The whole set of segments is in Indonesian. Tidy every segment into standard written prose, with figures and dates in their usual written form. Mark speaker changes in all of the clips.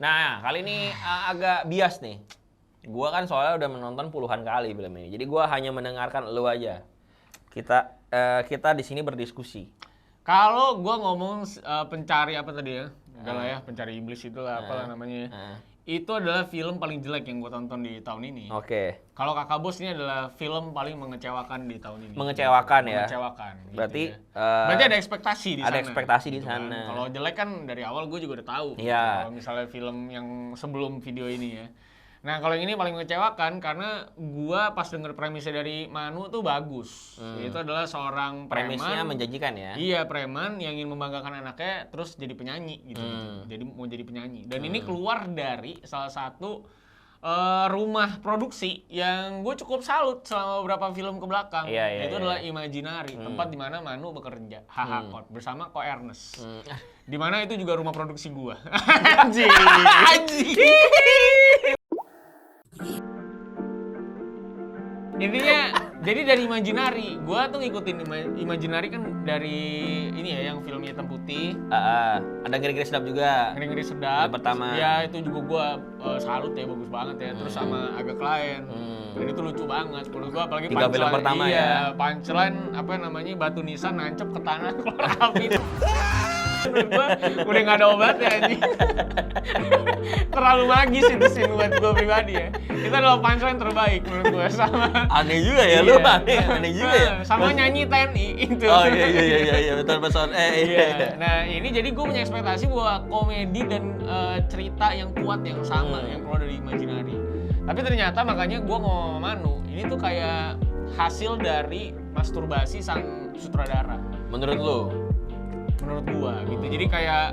Speaker 1: Nah, kali ini agak bias nih. Gua kan soalnya udah menonton puluhan kali film ini. Jadi gua hanya mendengarkan lu aja. Kita di sini berdiskusi.
Speaker 2: Kalau gua ngomong pencari apa tadi ya? Enggak lah ya, pencari iblis itulah apalah namanya ya. Itu adalah film paling jelek yang gue tonton di tahun ini.
Speaker 1: Oke.
Speaker 2: Kalau Kakak Bos ini adalah film paling mengecewakan di tahun ini.
Speaker 1: Mengecewakan ya.
Speaker 2: Mengecewakan.
Speaker 1: Berarti
Speaker 2: gitu ya. Berarti ada ekspektasi di sana.
Speaker 1: Ada ekspektasi di
Speaker 2: gitu
Speaker 1: sana.
Speaker 2: Kan. Kalau jelek kan dari awal gue juga udah tahu.
Speaker 1: Iya.
Speaker 2: Kalau misalnya film yang sebelum video ini ya. Nah kalau yang ini paling mengecewakan karena gue pas denger premisnya dari Manu tuh bagus. Itu adalah seorang preman.
Speaker 1: Premisnya menjanjikan ya.
Speaker 2: Iya, preman yang ingin membanggakan anaknya terus jadi penyanyi gitu. Jadi mau jadi penyanyi. Dan ini keluar dari salah satu rumah produksi yang gue cukup salut selama beberapa film ke belakang.
Speaker 1: Iya,
Speaker 2: Itu adalah Imaginary, tempat di mana Manu bekerja, Kot bersama Ko Ernest. Di mana itu juga rumah produksi gue. Anjing. Intinya jadi dari Imaginary, gue tuh ngikutin Imaginary kan dari ini ya yang filmnya hitam putih.
Speaker 1: Ada Ngeri-Ngeri Sedap juga.
Speaker 2: Ngeri-Ngeri Sedap.
Speaker 1: Yang pertama.
Speaker 2: Ya itu juga gue salut ya, bagus banget ya. Terus sama Agak Klien. Dan itu lucu banget menurut gue, apalagi
Speaker 1: 3 film pertama ya.
Speaker 2: Punchline apa namanya, batu nisan nancep ke tanah keluar api. Menurut gue udah gak ada obatnya anjing. Terlalu magis itu sih buat gue pribadi ya. Itu adalah punchline terbaik menurut gue. Sama
Speaker 1: aneh juga ya, lu aneh juga ya.
Speaker 2: Sama nyanyi TNI itu.
Speaker 1: Oh iya betul. Iya.
Speaker 2: Nah ini jadi gue punya ekspektasi bahwa komedi dan cerita yang kuat yang sama yang keluar dari Imaginary. Tapi ternyata makanya gue ngomong sama Manu, ini tuh kayak hasil dari masturbasi sang sutradara.
Speaker 1: Menurut lu?
Speaker 2: Menurut gua gitu. Jadi kayak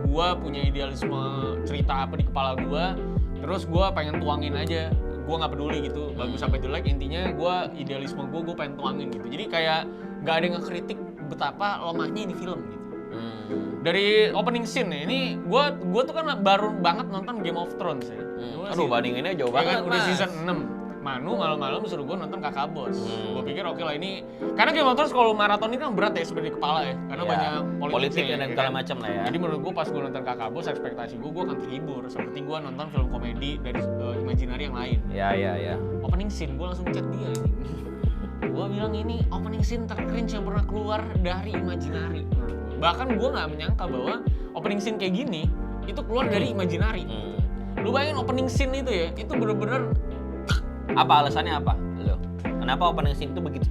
Speaker 2: gua punya idealisme cerita apa di kepala gua, terus gua pengen tuangin aja. Gua nggak peduli gitu bagus sampai jelek, intinya gua idealisme gua pengen tuangin gitu. Jadi kayak nggak ada yang ngekritik betapa lemahnya ini film gitu. Dari opening scene nih, ini gua tuh kan baru banget nonton Game of Thrones ya.
Speaker 1: Aduh, bandinginnya jauh banget.
Speaker 2: Kan udah season 6. Manu malam-malam suruh gue nonton Kakak Bos. Gue pikir oke lah ini, karena Game of Thrones kalau maraton ini kan berat ya sebenarnya di kepala ya, karena banyak
Speaker 1: politik dan segala macam lah ya.
Speaker 2: Jadi menurut gue pas gue nonton Kakak Bos, ekspektasi gue akan terhibur seperti gue nonton film komedi dari Imaginary yang lain.
Speaker 1: Iya.
Speaker 2: Opening scene gue langsung chat dia ini. Gue bilang ini opening scene tercringe yang pernah keluar dari Imaginary. Bahkan gue nggak menyangka bahwa opening scene kayak gini itu keluar dari Imaginary. Lu bayangin opening scene itu ya, itu bener-bener.
Speaker 1: Apa alasannya apa? Lo? Kenapa opening scene itu begitu?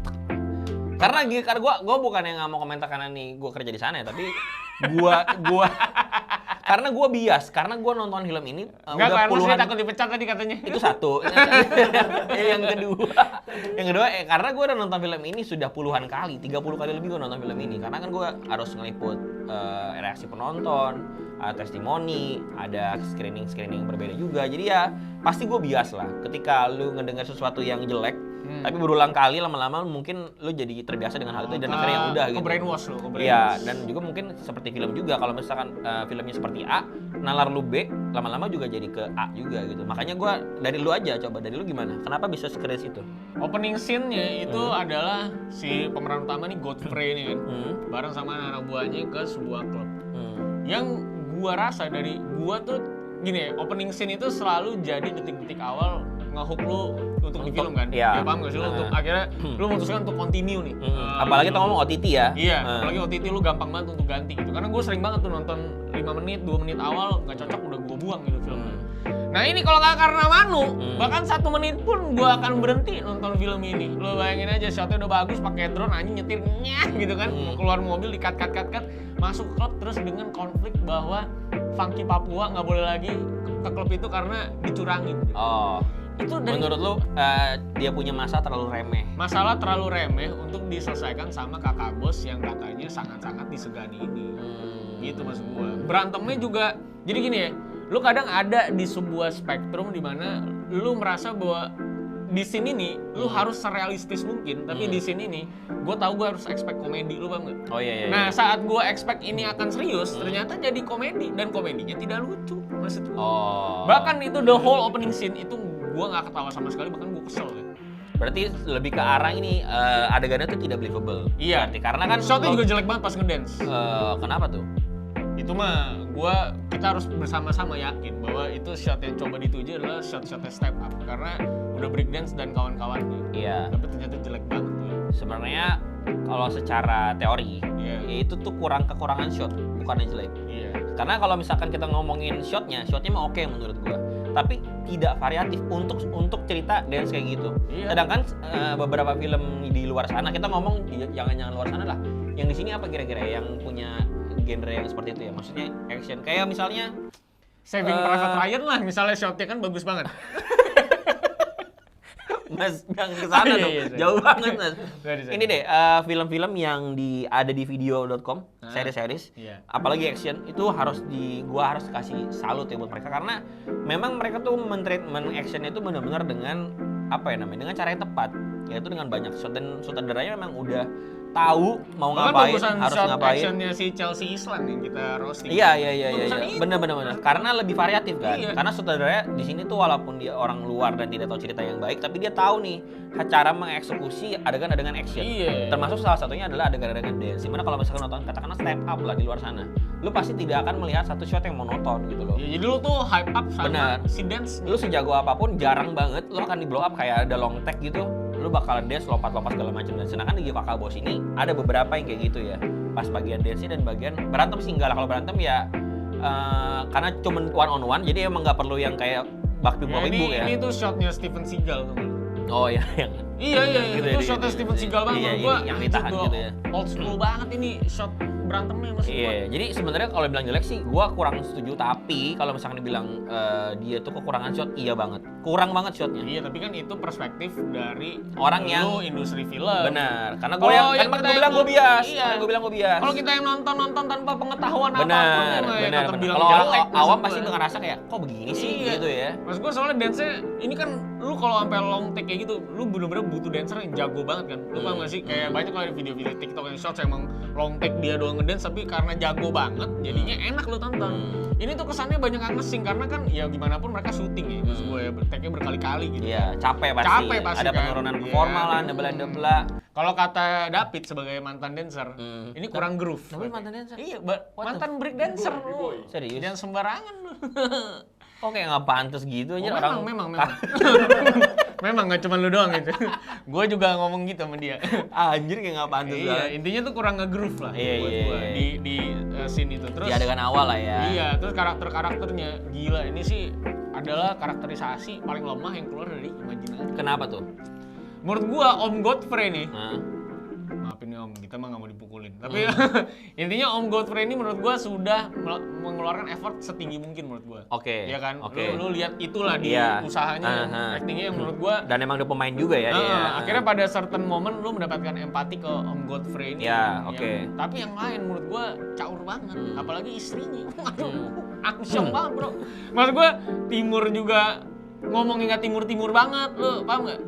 Speaker 1: Karena gue bukan yang nggak mau komentar karena nih gue kerja di sana ya, tapi gue karena gue bias, karena gue nonton film ini udah puluhan.
Speaker 2: Takut dipecat tadi katanya.
Speaker 1: Itu satu. yang kedua karena gue udah nonton film ini sudah puluhan kali, 30 kali lebih gue nonton film ini. Karena kan gue harus ngeliput reaksi penonton, testimoni, ada screening yang berbeda juga. Jadi ya pasti gue bias lah. Ketika lu ngedengar sesuatu yang jelek, tapi berulang kali lama-lama mungkin lu jadi terbiasa dengan hal itu dan akhirnya udah gitu.
Speaker 2: Brainwash lu,
Speaker 1: Iya, dan juga mungkin seperti film juga, kalau misalkan filmnya seperti A, nalar lu B, lama-lama juga jadi ke A juga gitu. Makanya gue dari lu aja, coba dari lu gimana? Kenapa bisa sekeren itu?
Speaker 2: Opening scene-nya itu adalah si pemeran utama nih Godfrey nih kan, bareng sama anak buahnya ke sebuah klub. Yang gua rasa dari gua tuh gini ya, opening scene itu selalu jadi detik-detik awal ngehook lu untuk di film kan.
Speaker 1: Iya.
Speaker 2: Ya paham gak sih lu untuk akhirnya lu memutuskan untuk continue nih.
Speaker 1: Apalagi kita ngomong OTT ya.
Speaker 2: Iya, apalagi OTT lu gampang banget untuk ganti gitu. Karena gue sering banget tuh nonton 5 menit, 2 menit awal nggak cocok udah gue buang gitu filmnya. Nah ini kalau nggak karena Manu, bahkan 1 menit pun gue akan berhenti nonton film ini. Lu bayangin aja shotnya udah bagus, pakai drone anjing nyetir gitu kan, keluar mobil di cut, masuk klub terus dengan konflik bahwa Funky Papua nggak boleh lagi ke klub itu karena dicurangin.
Speaker 1: Oh. Itu dari, menurut lu dia punya masalah terlalu remeh?
Speaker 2: Masalah terlalu remeh untuk diselesaikan sama Kakak Bos yang katanya sangat-sangat disegani ini. Gitu maksud gua. Berantemnya juga jadi gini ya. Lu kadang ada di sebuah spektrum di mana lu merasa bahwa di sini nih lu harus serealistis mungkin, tapi di sini nih gue tahu gue harus expect komedi, lu paham nggak?
Speaker 1: Oh iya.
Speaker 2: Nah saat gue expect ini akan serius, ternyata jadi komedi dan komedinya tidak lucu maksud gue. Bahkan itu the whole opening scene itu gue nggak ketawa sama sekali, bahkan gue kesel ya.
Speaker 1: Berarti lebih ke arah ini adegannya tuh tidak believable.
Speaker 2: Iya.
Speaker 1: Berarti karena kan
Speaker 2: shotnya juga jelek banget pas ngedance.
Speaker 1: Kenapa tuh?
Speaker 2: itu mah kita harus bersama-sama yakin bahwa itu shot yang coba dituju adalah shot-shotnya Step Up karena udah breakdance dan kawan-kawannya.
Speaker 1: Iya.
Speaker 2: Tapi ternyata jelek banget tuh.
Speaker 1: Sebenarnya kalau secara teori,
Speaker 2: Iya.
Speaker 1: ya itu tuh kekurangan shot, bukannya jelek.
Speaker 2: Iya.
Speaker 1: Karena kalau misalkan kita ngomongin shotnya mah oke menurut gua. Tapi tidak variatif untuk cerita dance kayak gitu.
Speaker 2: Iya.
Speaker 1: Sedangkan beberapa film di luar sana, kita ngomong jangan luar sana lah. Yang di sini apa kira-kira yang punya genre yang seperti itu ya? Maksudnya action. Kayak misalnya
Speaker 2: Saving Private Ryan lah, misalnya shotnya kan bagus banget.
Speaker 1: Mas, jangan ke sana dong.
Speaker 2: Iya.
Speaker 1: Jauh banget, Mas.
Speaker 2: Sorry.
Speaker 1: Ini deh, film-film yang ada di video.com, series-series,
Speaker 2: Iya.
Speaker 1: apalagi action, itu gua harus kasih salut ya buat mereka karena memang mereka tuh men-treatment actionnya itu benar-benar dengan dengan cara yang tepat, yaitu dengan banyak shot dan sutradaranya memang udah tahu mau ngapain, harus
Speaker 2: shot
Speaker 1: ngapain.
Speaker 2: actionnya si Chelsea Islan yang kita roasting.
Speaker 1: Iya.
Speaker 2: Bagusan itu.
Speaker 1: Bener. Karena lebih variatif kan.
Speaker 2: Iya.
Speaker 1: Karena sutradaranya di sini tuh walaupun dia orang luar dan tidak tahu cerita yang baik, tapi dia tahu nih cara mengeksekusi adegan-adegan action.
Speaker 2: Iya.
Speaker 1: Termasuk salah satunya adalah adegan-adegan dance. Dimana kalau misalkan nonton katakanlah Step Up lah di luar sana, lu pasti tidak akan melihat satu shot yang monoton gitu loh.
Speaker 2: Ya, jadi lu tuh hype up sama
Speaker 1: Bener.
Speaker 2: si dance.
Speaker 1: Lu sejago apapun jarang banget lu akan di blow up kayak ada long take gitu. Lu bakalan dance lompat-lompat segala macam dan sedangkan di Kakak Bos ini ada beberapa yang kayak gitu ya. Pas bagian dance dan bagian berantem sih enggak lah. Kalau berantem ya karena cuma one on one jadi emang nggak perlu yang kayak bakti
Speaker 2: Ya,
Speaker 1: bapak ibu ya.
Speaker 2: ini tuh shotnya Steven Seagal tuh.
Speaker 1: Oh iya yang
Speaker 2: Iya,
Speaker 1: Gitu
Speaker 2: itu
Speaker 1: ya,
Speaker 2: shotnya
Speaker 1: di-
Speaker 2: Steven Seagal banget.
Speaker 1: iya,
Speaker 2: Menurut gua
Speaker 1: yang ditahan
Speaker 2: anjir,
Speaker 1: gitu ya.
Speaker 2: Old school banget ini shot berantemnya maksud gua.
Speaker 1: Iya, jadi sebenarnya kalau bilang jelek sih gua kurang setuju tapi kalau misalkan dibilang dia tuh kekurangan shot iya banget. Kurang banget shotnya.
Speaker 2: Iya, tapi kan itu perspektif dari
Speaker 1: Orang yang-
Speaker 2: lu industri film.
Speaker 1: Benar, karena
Speaker 2: Kalau
Speaker 1: gue
Speaker 2: yang
Speaker 1: kan
Speaker 2: kita
Speaker 1: gue bilang
Speaker 2: yang-
Speaker 1: gue bias.
Speaker 2: iya.
Speaker 1: Gue bilang gue bias.
Speaker 2: Kalau kita yang nonton tanpa pengetahuan apapun
Speaker 1: benar,
Speaker 2: ya
Speaker 1: benar.
Speaker 2: tetap bilang
Speaker 1: Kalau
Speaker 2: jelek.
Speaker 1: orang
Speaker 2: maksud
Speaker 1: awam
Speaker 2: gua.
Speaker 1: pasti ngerasa kayak kok begini sih
Speaker 2: Iya.
Speaker 1: gitu ya.
Speaker 2: Maksud gue soalnya dance-nya ini kan lu kalau sampai long take kayak gitu, lu bener-bener butuh dancer yang jago banget kan. Lu paham gak sih? Kayak banyak lah video-video TikTok yang shorts emang long take dia doang ngedance tapi karena jago banget jadinya enak lu tonton. Ini tuh kesannya banyak yang ngesing karena kan ya gimana pun mereka syuting ya. Maksud gue ya take-nya berkali-kali gitu.
Speaker 1: Iya, capek pasti.
Speaker 2: Capek pasti
Speaker 1: Ada
Speaker 2: kan.
Speaker 1: penurunan
Speaker 2: Iya.
Speaker 1: performa lah, debla.
Speaker 2: Kalau kata David sebagai mantan dancer, ini kurang groove.
Speaker 1: Tapi mantan dancer?
Speaker 2: Iya,
Speaker 1: What
Speaker 2: mantan break dancer lu.
Speaker 1: Serius?
Speaker 2: Jangan sembarangan lu.
Speaker 1: Kok kayak nggak pantas gitu aja
Speaker 2: Oh,
Speaker 1: orang.
Speaker 2: memang. Memang nggak cuma lu doang gitu. Gue juga ngomong gitu sama dia.
Speaker 1: Anjir kayak nggak pantas
Speaker 2: Iya,
Speaker 1: banget.
Speaker 2: intinya tuh kurang nge-groove lah
Speaker 1: Iya,
Speaker 2: buat
Speaker 1: iya,
Speaker 2: gua
Speaker 1: iya.
Speaker 2: di scene itu. Terus
Speaker 1: Di adegan awal lah ya.
Speaker 2: iya, terus karakternya gila. Ini sih adalah karakterisasi paling lemah yang keluar dari imajinasi.
Speaker 1: Kenapa tuh?
Speaker 2: Menurut gua Om Godfrey nih,
Speaker 1: Nah,
Speaker 2: maafin nih Om, kita mah nggak mau dipukulin. Tapi intinya Om Godfrey ini menurut gua sudah mengeluarkan effort setinggi mungkin menurut gua.
Speaker 1: Oke,
Speaker 2: Iya kan?
Speaker 1: oke.
Speaker 2: Lu lihat itulah di
Speaker 1: Iya.
Speaker 2: usahanya,
Speaker 1: Aha.
Speaker 2: actingnya yang menurut gua
Speaker 1: dan emang dia pemain juga ya dia.
Speaker 2: akhirnya pada certain moment lu mendapatkan empati ke Om Godfrey ini.
Speaker 1: Ya,
Speaker 2: yang-
Speaker 1: oke.
Speaker 2: Tapi yang lain menurut gua caur banget, apalagi istrinya. Aduh, aku
Speaker 1: Hmm.
Speaker 2: shock banget, Bro. Maksud gua timur juga ngomongin nggak timur banget, lu paham nggak?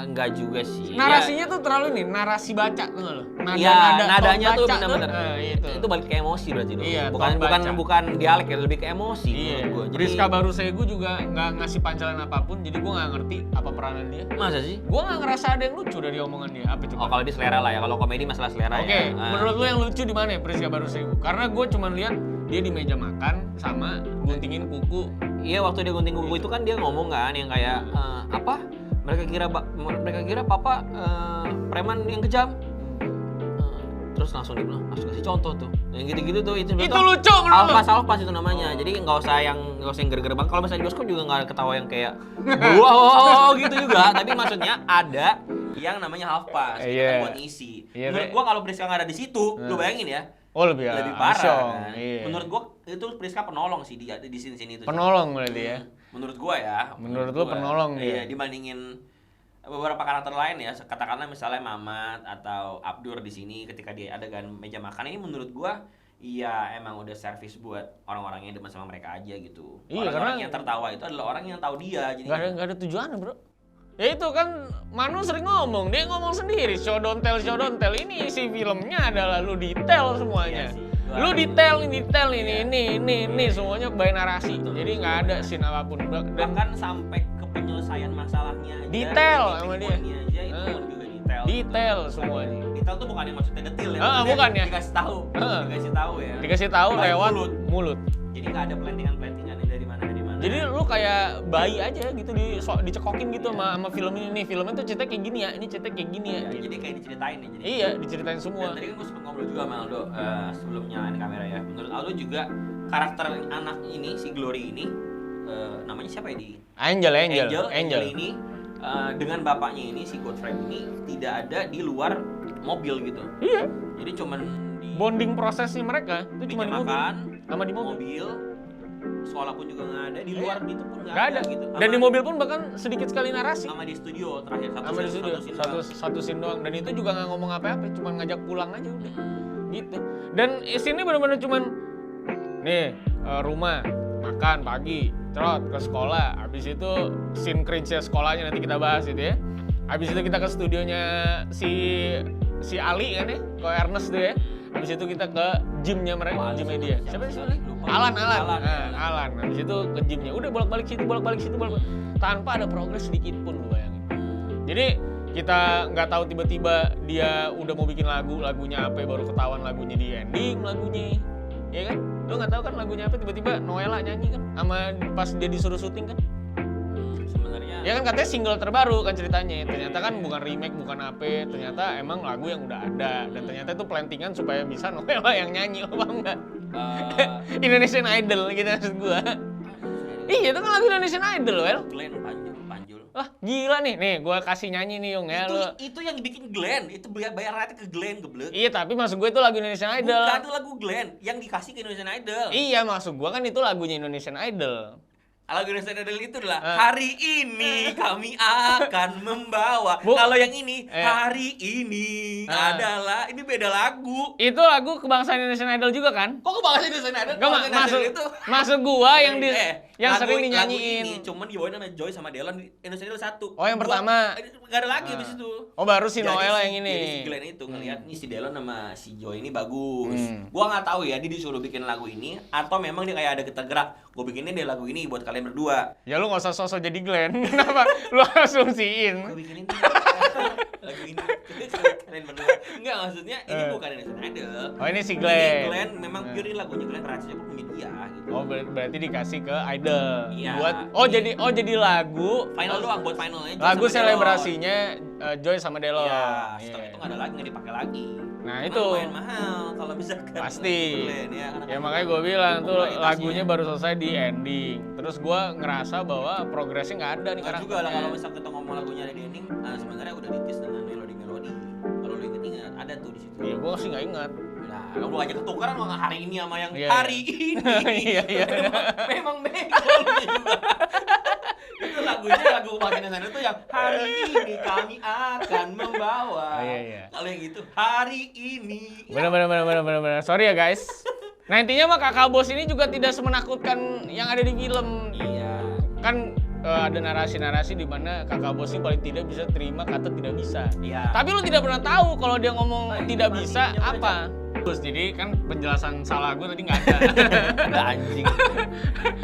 Speaker 1: Enggak juga sih.
Speaker 2: Narasinya tuh terlalu ini, narasi baca tuh lo.
Speaker 1: Ya, nadanya tuh
Speaker 2: baca
Speaker 1: benar-benar.
Speaker 2: itu.
Speaker 1: Itu balik ke emosi berarti dong.
Speaker 2: Iya,
Speaker 1: bukan
Speaker 2: tone
Speaker 1: bukan
Speaker 2: baca.
Speaker 1: bukan dialek ya, lebih ke emosi
Speaker 2: Iya,
Speaker 1: menurut gua. Jadi
Speaker 2: Rizka Barusegu juga nggak ngasih pancelan apapun, jadi gua nggak ngerti apa peranan dia.
Speaker 1: masa sih?
Speaker 2: Gua nggak ngerasa ada yang lucu dari omongan dia. Apa coba?
Speaker 1: Oh, kalau di selera lah ya. Kalau komedi masalah selera
Speaker 2: Oke,
Speaker 1: ya.
Speaker 2: menurut lu yang lucu di mana ya Priska Barusegu? Karena gue cuma lihat dia di meja makan sama guntingin kuku.
Speaker 1: Iya, waktu dia gunting kuku itu kan dia ngomong kan yang kayak apa? Mereka kira papa preman yang kejam. Terus langsung dibilang, harus kasih contoh tuh. Yang gitu-gitu tuh itu
Speaker 2: lucu menurut lu?
Speaker 1: Alfa itu namanya. Jadi nggak usah yang ger-ger banget. Kalau misalnya di bioskop juga nggak ada ketawa yang kayak wow gitu juga. Tapi maksudnya ada yang namanya half pass, itu
Speaker 2: Iya.
Speaker 1: kan buat ngisi.
Speaker 2: Iya,
Speaker 1: Menurut gua kalau Priska nggak ada di situ, lu bayangin ya,
Speaker 2: Oh lebih
Speaker 1: parah.
Speaker 2: Asyong,
Speaker 1: Kan?
Speaker 2: iya.
Speaker 1: Menurut gua itu Priska penolong sih di sini itu.
Speaker 2: Penolong berarti ya.
Speaker 1: Menurut gua ya.
Speaker 2: Menurut lu penolong
Speaker 1: Iya,
Speaker 2: dia.
Speaker 1: dibandingin beberapa karakter lain ya, katakanlah misalnya Mamat atau Abdur di sini ketika dia adegan meja makan ini menurut gua iya emang udah servis buat orang-orang yang demen sama mereka aja gitu.
Speaker 2: Iya,
Speaker 1: Orang-orang
Speaker 2: karena-
Speaker 1: yang tertawa itu adalah orang yang tahu dia jadi
Speaker 2: Gak ada tujuannya bro. Ya itu kan Manu sering ngomong, dia ngomong sendiri show don't tell. Ini isi filmnya adalah lu detail semuanya.
Speaker 1: Iya sih.
Speaker 2: Lu detail ini semuanya by narasi. Jadi nggak ada scene apapun. Dan
Speaker 1: bahkan sampai ke penyelesaian masalahnya aja,
Speaker 2: Detail
Speaker 1: titik
Speaker 2: sama dia.
Speaker 1: poinnya aja itu pun juga detail
Speaker 2: Detail semuanya.
Speaker 1: Detail tuh bukan yang maksudnya detail ya.
Speaker 2: Bukan ya.
Speaker 1: Dikasih tahu ya.
Speaker 2: Dikasih tahu
Speaker 1: By
Speaker 2: lewat mulut.
Speaker 1: Jadi nggak ada plantingan dari mana.
Speaker 2: Jadi lu kayak bayi aja gitu dicekokin gitu sama film ini nih. Filmnya tuh ceritanya kayak gini ya, ini ceritanya kayak gini ya.
Speaker 1: Ya,
Speaker 2: gitu.
Speaker 1: jadi kayak diceritain ya.
Speaker 2: Iya, diceritain semua.
Speaker 1: Dan tadi kan gue sempat ngobrol juga sama Aldo sebelum nyalain kamera ya. Menurut Aldo juga karakter anak ini, si Glory ini, namanya siapa ya di?
Speaker 2: Angel
Speaker 1: ini dengan bapaknya ini, si Godfrey ini tidak ada di luar mobil gitu.
Speaker 2: Iya.
Speaker 1: Jadi cuman di
Speaker 2: Bonding prosesnya mereka itu cuma di mobil.
Speaker 1: makan,
Speaker 2: Sama di mobil.
Speaker 1: sekolah pun juga nggak ada, di luar itu pun
Speaker 2: Nggak ada
Speaker 1: gitu.
Speaker 2: Dan di mobil pun bahkan sedikit sekali narasi.
Speaker 1: Sama di studio terakhir
Speaker 2: Sama di studio satu scene doang. Dan itu juga nggak ngomong apa-apa, cuma ngajak pulang aja udah. Gitu. Dan scene-nya benar-benar cuman nih rumah, makan pagi, cerot ke sekolah. Habis itu scene cringe sekolahnya nanti kita bahas itu ya. Habis itu kita ke studionya si Ali kan ya, ke Ernest tuh ya. Habis itu kita ke gymnya mereka, gymnya dia. Siapa sih sebenarnya? Alan. Habis itu ke gymnya. Udah bolak-balik situ. Tanpa ada progres sedikit pun lu bayangin. Jadi kita nggak tahu tiba-tiba dia udah mau bikin lagunya apa, baru ketahuan lagunya di ending lagunya. Ya kan? Lu nggak tahu kan lagunya apa, tiba-tiba Noella nyanyi kan, sama pas dia disuruh syuting kan.
Speaker 1: Sebenarnya
Speaker 2: Ya kan katanya single terbaru kan ceritanya. Ternyata kan bukan remake, bukan apa. Ternyata emang lagu yang udah ada. Dan ternyata itu plantingan supaya bisa Noella yang nyanyi, lo paham nggak? Indonesian Idol gitu maksud gua. Iya itu kan lagu Indonesian Idol, Well.
Speaker 1: Glenn Panjul.
Speaker 2: Wah gila nih gua kasih nyanyi nih Yung ya.
Speaker 1: Itu yang dibikin Glenn, itu bayar ke Glenn geblek.
Speaker 2: Iya tapi maksud gue itu lagu Indonesian Idol.
Speaker 1: Bukan, itu lagu Glenn yang dikasih ke Indonesian Idol.
Speaker 2: Iya maksud gua kan itu lagunya Indonesian Idol.
Speaker 1: Lagu Indonesian Idol itu adalah hari ini kami akan membawa. Kalau yang ini hari ini adalah, ini beda lagu.
Speaker 2: Itu lagu kebangsaan Indonesian Idol juga kan?
Speaker 1: Kok kebangsaan Indonesian Idol?
Speaker 2: Masuk gua yang sering
Speaker 1: lagu
Speaker 2: dinyanyiin.
Speaker 1: ini cuman dibawain sama Joy sama Delon di Indonesian Idol 1.
Speaker 2: Oh yang pertama.
Speaker 1: Gak ada lagi abis itu.
Speaker 2: Oh baru si Noella yang ini.
Speaker 1: Jadi si Glenn itu ngeliat nih si Delon sama si Joy ini bagus. Gua nggak tahu ya dia disuruh bikin lagu ini atau memang dia kayak ada ketergerak. Gue bikinnya deh lagu ini buat kalian berdua.
Speaker 2: Ya lu nggak usah sosok jadi Glenn. Kenapa? Lu asumsiin.
Speaker 1: Gue bikinin lagu ini kalian berdua. Enggak, maksudnya ini bukan Indonesian Idol.
Speaker 2: Oh ini si Glenn.
Speaker 1: Ini Glenn memang pure ini lagunya Glenn rahasia pun punya dia gitu.
Speaker 2: Oh berarti dikasih ke Idol.
Speaker 1: Iya.
Speaker 2: Buat jadi lagu
Speaker 1: final doang buat finalnya.
Speaker 2: Lagu selebrasinya Joy sama Delon.
Speaker 1: Iya, setelah itu nggak ada lagi, nggak dipakai lagi.
Speaker 2: Nah
Speaker 1: itu lumayan mahal kalau misalkan
Speaker 2: pasti
Speaker 1: Glenn,
Speaker 2: ya makanya gue bilang tuh lagunya baru selesai di ending, terus gue ngerasa bahwa progresnya nggak ada nih
Speaker 1: karakternya juga lah. Kalau misalkan kita ngomong lagunya ada di ending, sebenarnya udah ditis dengan melodi kalau lu inget ada tuh di situ.
Speaker 2: Iya gue sih nggak ingat.
Speaker 1: Nah lu aja ketukaran ngomong hari ini sama yang hari ini.
Speaker 2: Iya
Speaker 1: memang bego juga. Itu lagu Makin Sana itu yang hari ini kami akan membawa.
Speaker 2: Iya.
Speaker 1: Kalau yang itu hari ini.
Speaker 2: Bener. Sorry ya guys. Nah intinya mah Kakak Bos ini juga tidak semenakutkan yang ada di film.
Speaker 1: Iya.
Speaker 2: Kan ada narasi-narasi di mana Kakak Bos ini paling tidak bisa terima kata tidak bisa.
Speaker 1: Iya.
Speaker 2: Tapi lu tidak pernah tahu kalau dia ngomong tidak bisa apa. Terus jadi kan penjelasan salah gue tadi nggak ada.
Speaker 1: Nggak anjing.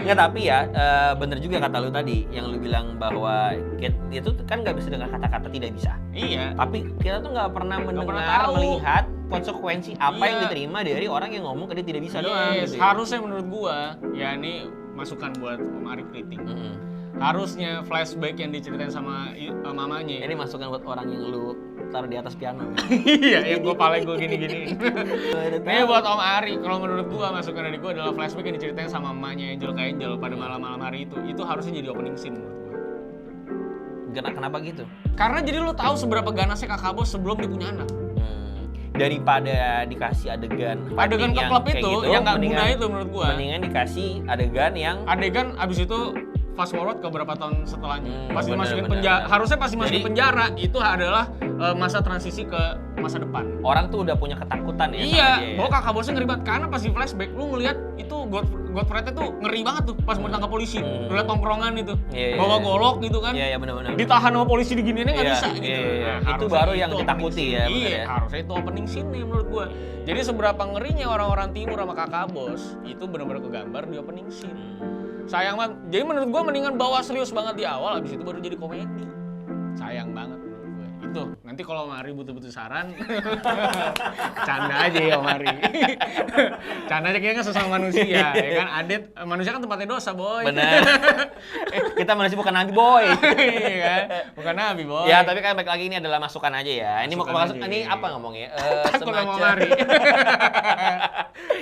Speaker 1: Nggak, tapi ya bener juga kata lu tadi yang lu bilang bahwa dia tuh kan nggak bisa dengar kata-kata tidak bisa.
Speaker 2: Iya.
Speaker 1: Tapi kita tuh nggak pernah melihat konsekuensi apa yang diterima dari orang yang ngomong ke dia tidak bisa doang. Gitu.
Speaker 2: Harusnya menurut gua ya ini masukan buat Om Ari kritik. Harusnya flashback yang diceritain sama mamanya.
Speaker 1: Ini masukan buat orang yang lu taruh di atas piano.
Speaker 2: Iya, yang paling gue gini-gini. Ini buat Om Ari, kalau menurut gua masukan dari gua adalah flashback yang diceritain sama mamanya Angel ke Angel pada malam-malam hari itu harusnya jadi opening scene menurut gua.
Speaker 1: Kenapa gitu?
Speaker 2: Karena jadi lu tahu seberapa ganasnya Kakak Bos sebelum dia punya anak.
Speaker 1: Daripada dikasih adegan
Speaker 2: ke klub itu
Speaker 1: gitu,
Speaker 2: yang nggak guna itu menurut gua.
Speaker 1: Mendingan dikasih adegan
Speaker 2: abis itu fast forward ke beberapa tahun setelahnya. Pas dimasukin penjara, harusnya pas dimasukin penjara itu adalah masa transisi ke masa depan.
Speaker 1: Orang tuh udah punya ketakutan ya.
Speaker 2: Iya, bahwa Kakak Bosnya ngeri banget karena pas di flashback lu ngelihat itu Godfrey-nya tuh ngeri banget tuh pas mau ditangkap polisi. Lu lihat tongkrongan itu, bawa golok gitu kan.
Speaker 1: Iya benar.
Speaker 2: Ditahan sama polisi diginiinnya nggak bisa gitu.
Speaker 1: Iya. Itu baru yang ditakuti ya.
Speaker 2: Iya, harusnya itu opening scene nih menurut gua. Jadi seberapa ngerinya orang-orang timur sama Kakak Bos itu benar-benar kegambar di opening scene. Sayang banget. Jadi menurut gue mendingan bawa serius banget di awal, habis itu baru jadi komedi. Sayang banget menurut gue. Itu nanti nanti kalau Mari butuh-butuh saran, canda aja ya Mari. Canda aja, kayaknya sesama manusia, ya kan? Adit, manusia kan tempatnya dosa, boy.
Speaker 1: Bener. Kita manusia bukan nabi, boy.
Speaker 2: Iya kan? Bukan nabi, boy.
Speaker 1: Ya, tapi kan balik lagi ini adalah masukan aja ya. Ini mau
Speaker 2: Masukan
Speaker 1: masuk,
Speaker 2: aja.
Speaker 1: ini apa ngomongnya?
Speaker 2: Takut sama Mari.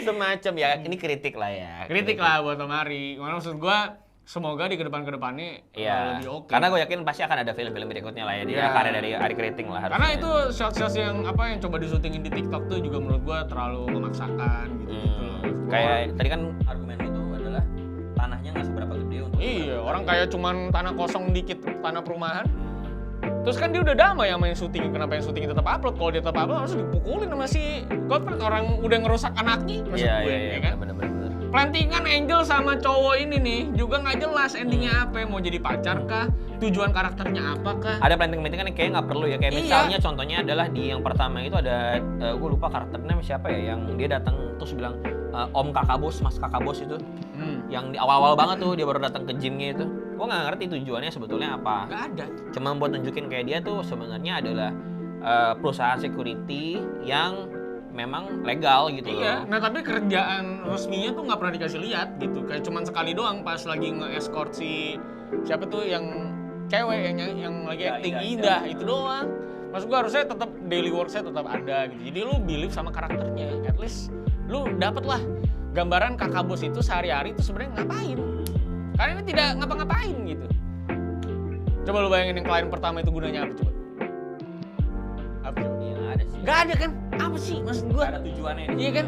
Speaker 1: Semacam ya, ini kritik lah ya.
Speaker 2: Kritik lah buat Mari. Mana maksud gua, semoga di kedepannya
Speaker 1: Iya.
Speaker 2: lebih oke.
Speaker 1: Karena gue yakin pasti akan ada film-film berikutnya lah ya. Dia
Speaker 2: Iya.
Speaker 1: karya dari Ari Kriting lah harusnya.
Speaker 2: Karena itu shots-shots yang coba disyutingin di TikTok tuh juga menurut gua terlalu memaksakan gitu loh.
Speaker 1: Kayak tadi kan argumen itu adalah tanahnya nggak seberapa gede untuk.
Speaker 2: Iya, orang kayak cuman tanah kosong dikit, tanah perumahan. Terus kan dia udah damai sama yang syuting, kenapa yang syuting tetap upload? Kalau dia tetap upload harus dipukulin sama si Godfrey, orang udah ngerusak anaknya, maksud gue, ya kan?
Speaker 1: Bener-bener.
Speaker 2: Plantingan Angel sama cowok ini nih juga nggak jelas endingnya apa, mau jadi pacar kah? Tujuan karakternya apa kah?
Speaker 1: Ada planting-plantingan yang kayak nggak perlu ya. Kayak
Speaker 2: Iya.
Speaker 1: misalnya contohnya adalah di yang pertama itu ada, gue lupa karakternya siapa ya, yang dia datang terus bilang, Om Kakak Bos, Mas Kakak Bos itu. Yang di awal-awal banget tuh dia baru datang ke gymnya itu. Gue nggak ngerti tujuannya sebetulnya apa.
Speaker 2: Nggak ada.
Speaker 1: Cuma buat nunjukin kayak dia tuh sebenarnya adalah perusahaan security yang memang legal gitu
Speaker 2: Iya,
Speaker 1: loh.
Speaker 2: nah tapi kerjaan resminya tuh nggak pernah dikasih lihat gitu. Kayak cuman sekali doang pas lagi nge-escort si siapa tuh yang cewek yang lagi acting Ida itu doang. Maksud gua harusnya tetap daily work-nya tetap ada gitu. Jadi lu believe sama karakternya. At least lu dapet lah gambaran kakak bos itu sehari-hari itu sebenarnya ngapain. Karena ini tidak ngapa-ngapain gitu. Coba lu bayangin yang klien pertama itu gunanya apa coba? Apa coba?
Speaker 1: Iya ada sih.
Speaker 2: Gak ada kan? Apa sih maksud gua?
Speaker 1: Nggak ada tujuannya.
Speaker 2: Iya kan?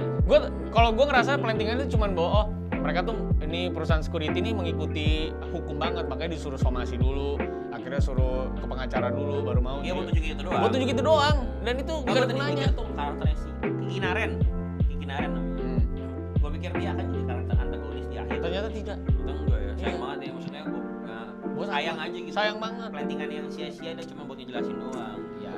Speaker 2: Kalau gue ngerasa plantingan itu cuman bahwa mereka tuh ini perusahaan security ini mengikuti hukum banget, makanya disuruh somasi dulu, akhirnya suruh ke pengacara dulu baru mau.
Speaker 1: Iya, buat tunjukin itu doang.
Speaker 2: Buat tunjukin itu doang, dan itu
Speaker 1: Gue
Speaker 2: gak ada
Speaker 1: tadi
Speaker 2: gunanya.
Speaker 1: mikir tuh karakternya si Kiki Naren namanya. Gue pikir dia akan jadi karakter antagonis di akhir.
Speaker 2: Ternyata tidak.
Speaker 1: Itu enggak ya, sayang
Speaker 2: Iya.
Speaker 1: banget ya. Maksudnya gue
Speaker 2: Gua
Speaker 1: sayang aja gitu.
Speaker 2: Sayang banget.
Speaker 1: Plantingan yang sia-sia dan cuma buat ngejelasin doang. Ya,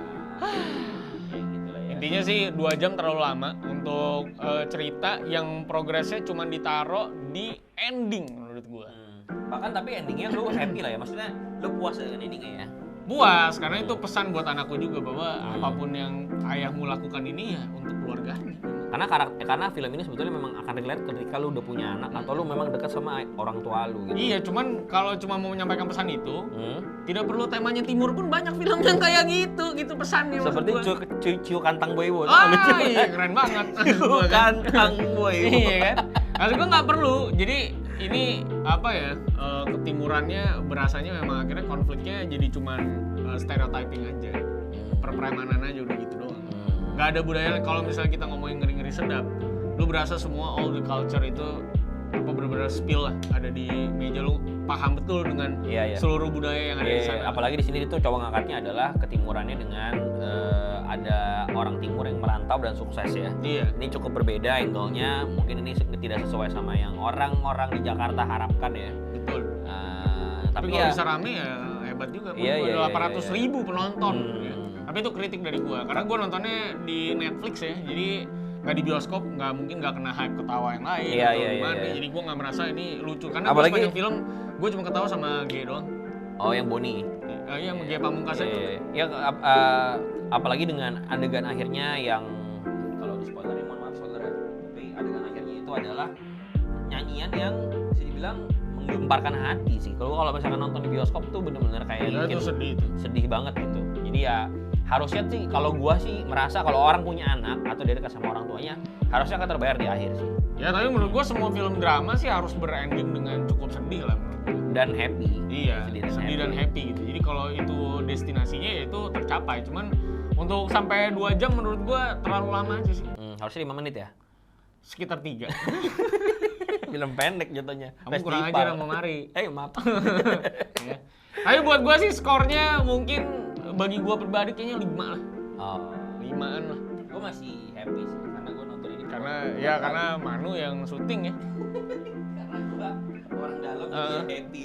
Speaker 1: ya gitu lah ya.
Speaker 2: Intinya sih 2 jam terlalu lama untuk cerita yang progresnya cuma ditaruh di ending menurut gue.
Speaker 1: Bahkan tapi endingnya lu happy lah ya. Maksudnya lu puas dengan endingnya ya.
Speaker 2: Puas, karena itu pesan buat anakku juga bahwa apapun yang ayahmu lakukan ini ya untuk keluarganya.
Speaker 1: Karena film ini sebetulnya memang akan relate ketika lu udah punya anak atau lu memang dekat sama orang tua lu gitu.
Speaker 2: Iya, cuman kalau cuma mau menyampaikan pesan itu, tidak perlu temanya timur pun banyak film yang kayak gitu pesannya. maksud
Speaker 1: Seperti
Speaker 2: gua.
Speaker 1: Ciu Kantang Boywo.
Speaker 2: Iya keren banget.
Speaker 1: Ciu Kantang Boywo.
Speaker 2: Iya kan? Maksud gue nggak perlu. Jadi ini apa ya? Ketimurannya berasanya memang akhirnya konfliknya jadi cuman stereotyping aja, perpremanan aja udah gitu doang. Nggak ada budaya. Kalau misalnya kita ngomongin ngeri-ngeri sedap, lu berasa semua all the culture itu apa benar-benar spill lah ada di meja, lu paham betul dengan
Speaker 1: Iya.
Speaker 2: seluruh budaya yang ada di sana.
Speaker 1: Apalagi di sini itu coba ngangkatnya adalah ketimurannya dengan ada orang timur yang merantau dan sukses ya.
Speaker 2: Iya.
Speaker 1: Ini cukup berbeda angle-nya, mungkin ini tidak sesuai sama yang orang-orang di Jakarta harapkan ya.
Speaker 2: Betul.
Speaker 1: Tapi
Speaker 2: Tapi kalau
Speaker 1: ya
Speaker 2: bisa rame ya hebat juga.
Speaker 1: Iya, iya,
Speaker 2: Ada
Speaker 1: iya,
Speaker 2: 800.000 penonton.
Speaker 1: Hmm.
Speaker 2: Ya. Tapi itu kritik dari gua, karena gua nontonnya di Netflix ya, jadi nggak di bioskop, nggak mungkin nggak kena hype ketawa yang lain
Speaker 1: Iya,
Speaker 2: atau
Speaker 1: iya,
Speaker 2: gimana.
Speaker 1: iya.
Speaker 2: Jadi gua nggak merasa ini lucu, karena
Speaker 1: Apalagi-
Speaker 2: gua sepanjang film gua cuma ketawa sama G doang.
Speaker 1: oh yang Boni.
Speaker 2: Iya, sama G Pamungkas itu.
Speaker 1: Ya, apalagi dengan adegan akhirnya yang kalau di spoilerin mohon maaf spoiler ya. Tapi adegan akhirnya itu adalah nyanyian yang bisa dibilang menggemparkan hati sih. Kalau misalkan nonton di bioskop tuh bener-bener kayak
Speaker 2: Ya, itu sedih itu.
Speaker 1: sedih banget gitu. Jadi ya harusnya sih kalau gua sih merasa kalau orang punya anak atau dia dekat sama orang tuanya harusnya akan terbayar di akhir sih.
Speaker 2: Ya tapi menurut gua semua film drama sih harus berending dengan cukup sedih lah menurut gua.
Speaker 1: Dan happy.
Speaker 2: Iya, sedih dan happy gitu. Jadi kalau itu destinasinya ya itu tercapai. Cuman untuk sampai 2 jam menurut gua terlalu lama aja sih.
Speaker 1: Harusnya 5 menit ya.
Speaker 2: Sekitar 3.
Speaker 1: Film pendek jatuhnya.
Speaker 2: Kamu kurang ajar sama Mari.
Speaker 1: Maaf.
Speaker 2: Ya. Tapi buat gua sih skornya mungkin bagi gua pribadi kayaknya 5 lah.
Speaker 1: Oh,
Speaker 2: 5-an lah.
Speaker 1: gua masih happy sih karena gua nonton ini.
Speaker 2: Karena Manu yang syuting ya.
Speaker 1: Karena gua orang dalam
Speaker 2: Heeh.
Speaker 1: jadi happy.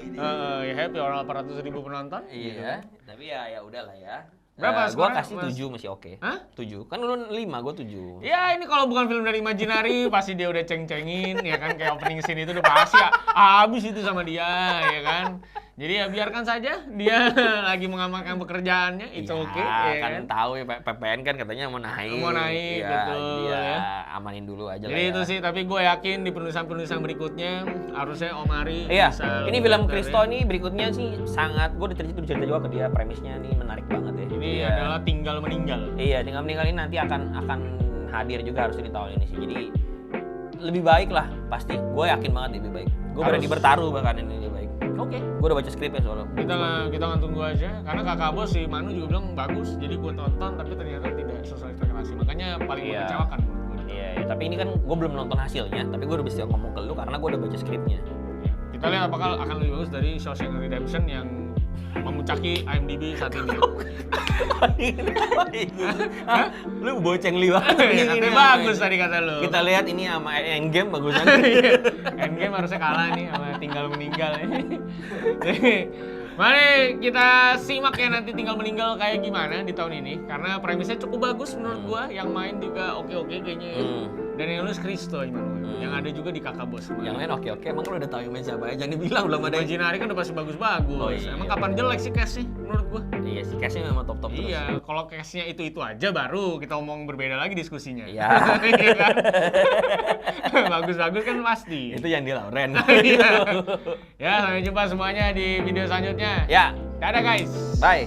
Speaker 2: Ya happy orang 800.000 penonton.
Speaker 1: Iya, tapi ya udahlah ya.
Speaker 2: Berapa
Speaker 1: Gua
Speaker 2: skornya,
Speaker 1: kasih
Speaker 2: Mas?
Speaker 1: 7 masih oke.
Speaker 2: Hah?
Speaker 1: 7. Kan lu 5, gua 7.
Speaker 2: Ya ini kalau bukan film dari Imaginary pasti dia udah ceng-cengin ya kan, kayak opening scene itu udah pasti habis itu sama dia ya kan. Jadi ya biarkan saja dia lagi mengamalkan pekerjaannya, it's okay ya
Speaker 1: kan
Speaker 2: kan.
Speaker 1: tahu ya PPN kan katanya mau naik.
Speaker 2: Mau naik,
Speaker 1: Iya,
Speaker 2: betul,
Speaker 1: jadi
Speaker 2: ya.
Speaker 1: amanin dulu aja
Speaker 2: Jadi
Speaker 1: lah
Speaker 2: itu
Speaker 1: ya.
Speaker 2: sih, tapi gue yakin di penulisan-penulisan berikutnya harusnya Om Ari
Speaker 1: Iya,
Speaker 2: bisa
Speaker 1: ini
Speaker 2: lebih
Speaker 1: film
Speaker 2: better
Speaker 1: Kristo
Speaker 2: ya.
Speaker 1: nih berikutnya sih sangat, gue cerita juga ke dia, premisnya nih menarik banget ya.
Speaker 2: Ini
Speaker 1: Iya.
Speaker 2: adalah tinggal meninggal.
Speaker 1: Iya, tinggal meninggal ini nanti akan hadir juga harus di tahun ini sih. Jadi lebih baik lah pasti. Gue yakin banget lebih baik. Gue
Speaker 2: Harus.
Speaker 1: berani bertaruh bahkan ini lebih baik.
Speaker 2: Oke.
Speaker 1: Gue udah baca skripnya soalnya.
Speaker 2: Kita akan tunggu aja karena kakak bos si Manu juga bilang bagus, jadi gue tonton tapi ternyata tidak sesuai ekspektasi, makanya paling
Speaker 1: Iya.
Speaker 2: mengecewakan menurut gue.
Speaker 1: Iya, tapi ini kan gue belum nonton hasilnya, tapi gue udah bisa ngomong ke lu karena gue udah baca skripnya.
Speaker 2: Kita lihat apakah akan lebih bagus dari Shawshank Redemption yang memuncaki IMDb saat ini.
Speaker 1: Hah? Lu boceng li banget.
Speaker 2: Ya, katanya bagus tadi kata lu.
Speaker 1: Kita lihat ini sama Endgame bagusan.
Speaker 2: Endgame harusnya kalah nih sama tinggal meninggal ini. Jadi, mari kita simak ya nanti tinggal meninggal kayak gimana di tahun ini, karena premisnya cukup bagus menurut gua, yang main juga oke-oke kayaknya ya. Dan yang nulis Kristo Immanuel, yang ada juga di kakak bos.
Speaker 1: Yang lain oke, emang lu udah tahu yang main siapa aja? Jangan dibilang belum ada.
Speaker 2: Imaginary kan udah pasti bagus-bagus.
Speaker 1: Oh, iya.
Speaker 2: Emang kapan jelek sih cast-nya menurut gua?
Speaker 1: Iya sih, cast-nya memang top terus.
Speaker 2: Iya, kalau case-nya itu aja baru kita omong berbeda lagi diskusinya.
Speaker 1: Iya.
Speaker 2: Iya kan? Bagus-bagus kan pasti.
Speaker 1: Itu yang di Lauren.
Speaker 2: Iya. Ya, sampai jumpa semuanya di video selanjutnya.
Speaker 1: Ya,
Speaker 2: Dadah guys.
Speaker 1: bye.